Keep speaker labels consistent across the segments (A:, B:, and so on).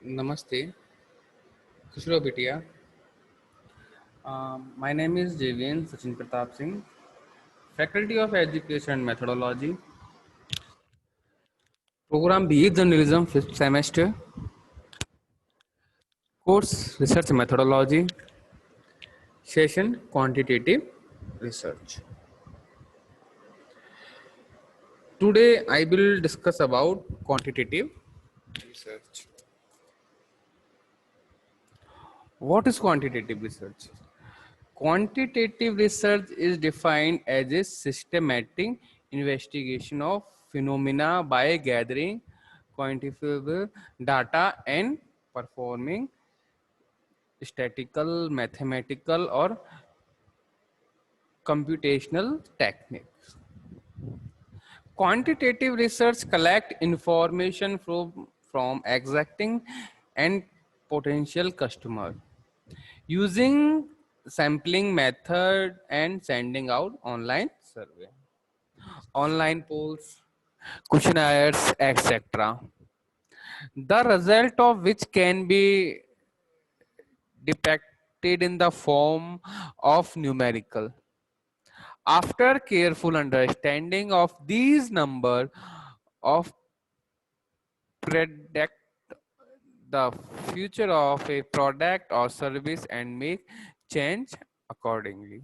A: Namaste, Kushro Bitia. My name is Javian Sachin Pratap Singh, Faculty of Education and Methodology, Program BE Journalism, 5th semester, Course Research Methodology, Session Quantitative Research. Today I will discuss about quantitative research. What is quantitative research? Quantitative research is defined as a systematic investigation of phenomena by gathering quantifiable data and performing statistical, mathematical, or computational techniques. Quantitative research collect information from exacting and potential customer using sampling method and sending out online survey, online polls, questionnaires, etc. The result of which can be depicted in the form of numerical. After careful understanding of these number of predict the future of a product or service and make change accordingly.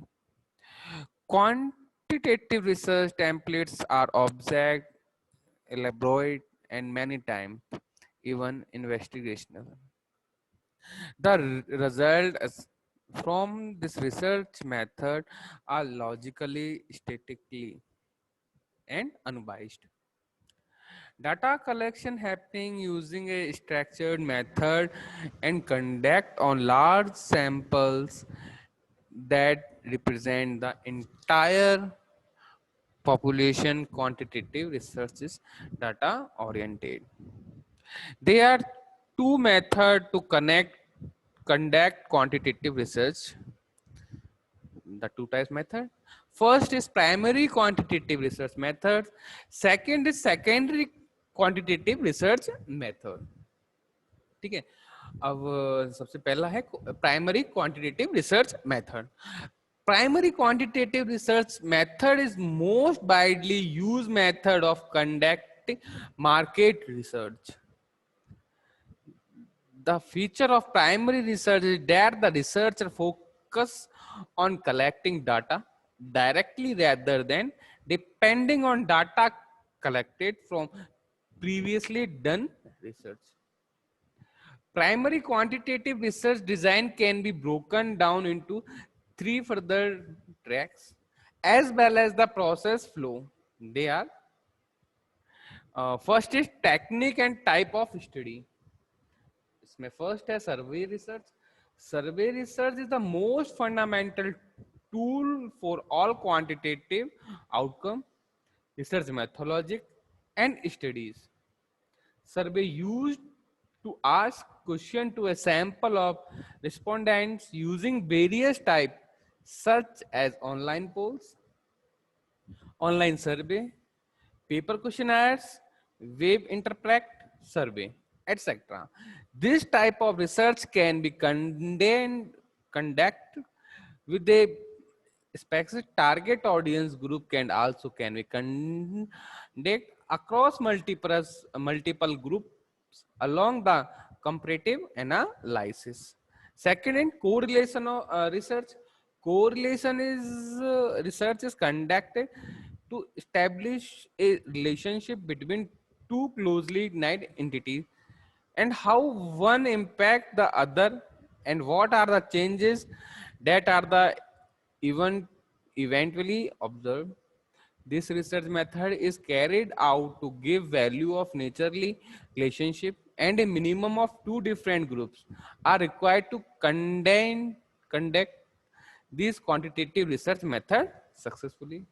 A: Quantitative research templates are object elaborate and many times even investigational. The results from this research method are logically, statistically, and unbiased. Data collection happening using a structured method and conduct on large samples that represent the entire population. Quantitative research is data oriented. There are two methods to conduct quantitative research. The two types method. First is primary quantitative research method. Second is secondary quantitative research method. ठीक है. अब सबसे पहला है primary quantitative research method. Primary quantitative research method is most widely used method of conducting market research. The feature of primary research is that the researcher focus on collecting data directly rather than depending on data collected from previously done research. Primary quantitative research design can be broken down into three further tracks as well as the process flow. They are first is technique and type of study. इसमें first है सर्वे research. Survey research is the most fundamental tool for all quantitative outcome research methodology and studies. Survey used to ask question to a sample of respondents using various types such as online polls, online survey, paper questionnaires, web interpret survey, etc. This type of research can be conducted with a specific target audience group can be conducted across multiple groups along the comparative analysis. Second, in correlation of research. Correlation is research is conducted to establish a relationship between two closely knit entities and how one impact the other and what are the changes that are the eventually observed. This research method is carried out to give value of naturally relationship and a minimum of two different groups are required to conduct this quantitative research method successfully.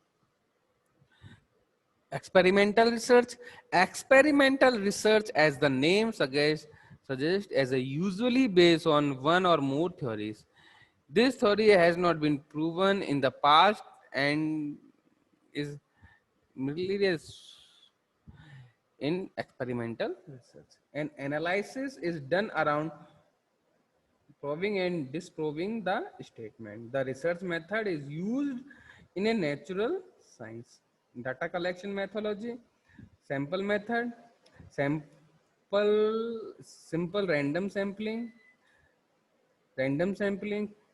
A: Experimental research. Experimental research, as the name suggests, as a usually based on one or more theories. This theory has not been proven in the past and is merely in experimental research. And analysis is done around proving and disproving the statement. The research method is used in a natural science. Data collection methodology, sample method, simple random sampling,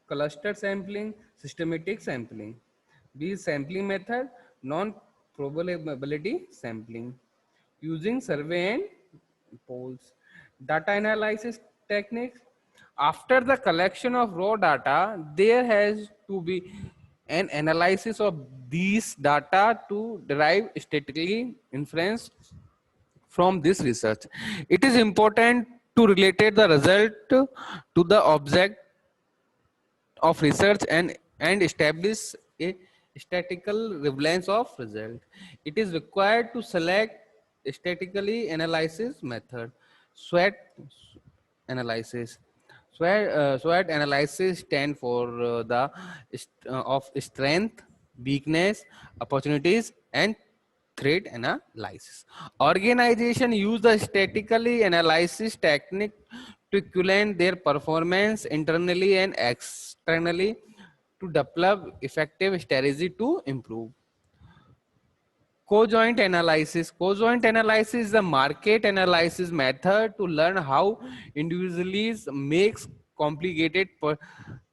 A: cluster sampling, systematic sampling. These sampling method, non-probability sampling, using survey and polls. Data analysis techniques. After the collection of raw data, there has to be an analysis of these data to derive statistically inference from this research. It is important to relate the result to the object of research and establish a statistical relevance of result. It is required to select statistically analysis method, SWOT analysis. SWOT analysis stand for of strength, weakness, opportunities, and threat analysis. Organization use the statistically analysis technique to evaluate their performance internally and externally to develop effective strategy to improve. Co-joint analysis. Co-joint analysis is a market analysis method to learn how individuals makes complicated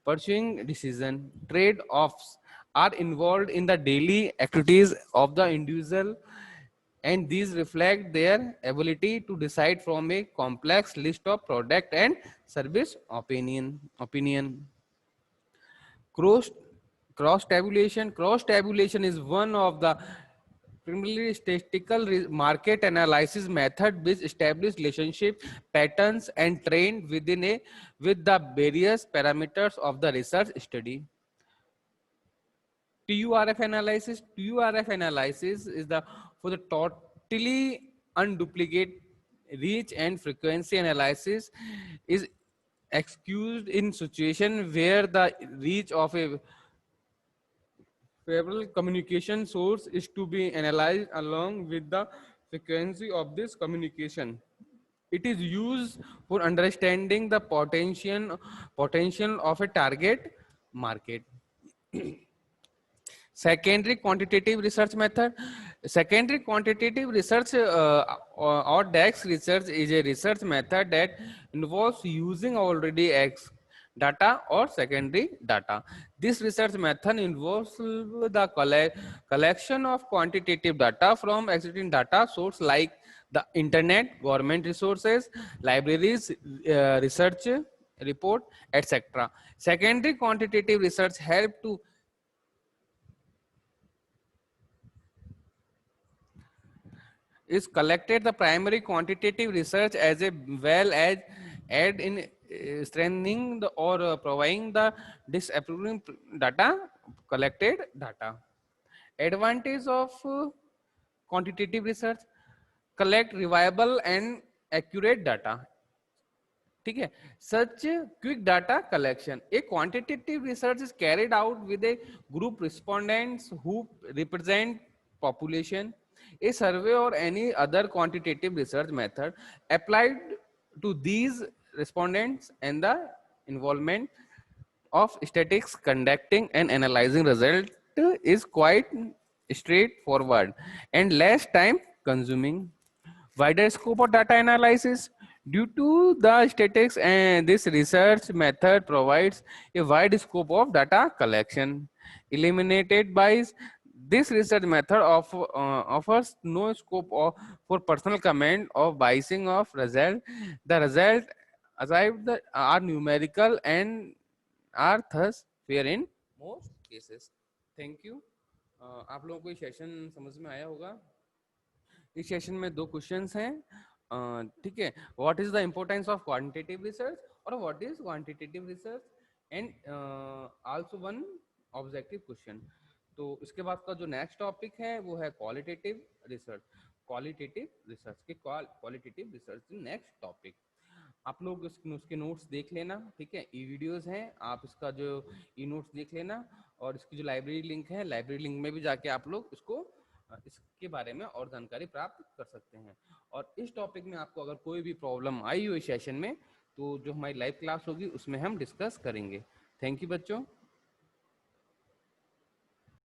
A: purchasing decision. Trade-offs are involved in the daily activities of the individual, and these reflect their ability to decide from a complex list of product and service opinion. Cross cross tabulation. Cross tabulation is one of the primarily statistical market analysis method which establish relationship patterns and trend with the various parameters of the research study. TURF analysis. TURF analysis is the for the totally unduplicate reach and frequency analysis is excused in situation where the reach of a favorable communication source is to be analyzed along with the frequency of this communication. It is used for understanding the potential of a target market. Secondary quantitative research method. Secondary quantitative research or DEX research is a research method that involves using already X data or secondary data. This research method involves the collection of quantitative data from existing data source like the internet, government resources, libraries, research report, etc. Secondary quantitative research help to is collected the primary quantitative research as a well as aid in strengthening the or providing the disapproving data collected data. Advantage of quantitative research: collect reliable and accurate data. ठीक है. Such quick data collection. A quantitative research is carried out with a group respondents who represent population. A survey or any other quantitative research method applied to these respondents and the involvement of statistics conducting and analyzing result is quite straightforward and less time consuming. Wider scope of data analysis. Due to the statistics and this research method provides a wide scope of data collection. Eliminated bias. This research method offers no scope for personal comment or biasing of result. The result arrived are numerical and are thus fair in most cases. Thank you. आप लोगों को ये session समझ में आया होगा. इस session में दो क्वेश्चंस हैं. ठीक है. What is the importance of quantitative research और what is quantitative research and also one objective question. तो इसके बाद का जो नेक्स्ट टॉपिक है वो है क्वालिटेटिव रिसर्च. क्वालिटेटिव रिसर्च के क्वालिटेटिव रिसर्च नेक्स्ट टॉपिक. आप लोग उसके नोट्स देख लेना. ठीक है. ई वीडियोस हैं, आप इसका जो ई नोट्स देख लेना और इसकी जो लाइब्रेरी लिंक है, लाइब्रेरी लिंक में भी जाके आप लोग इसको इसके बारे में और जानकारी प्राप्त कर सकते हैं। और इस टॉपिक में आपको अगर कोई भी प्रॉब्लम आई हुई सेशन में, तो जो हमारी लाइव क्लास होगी उसमें हम डिस्कस करेंगे। थैंक यू बच्चों।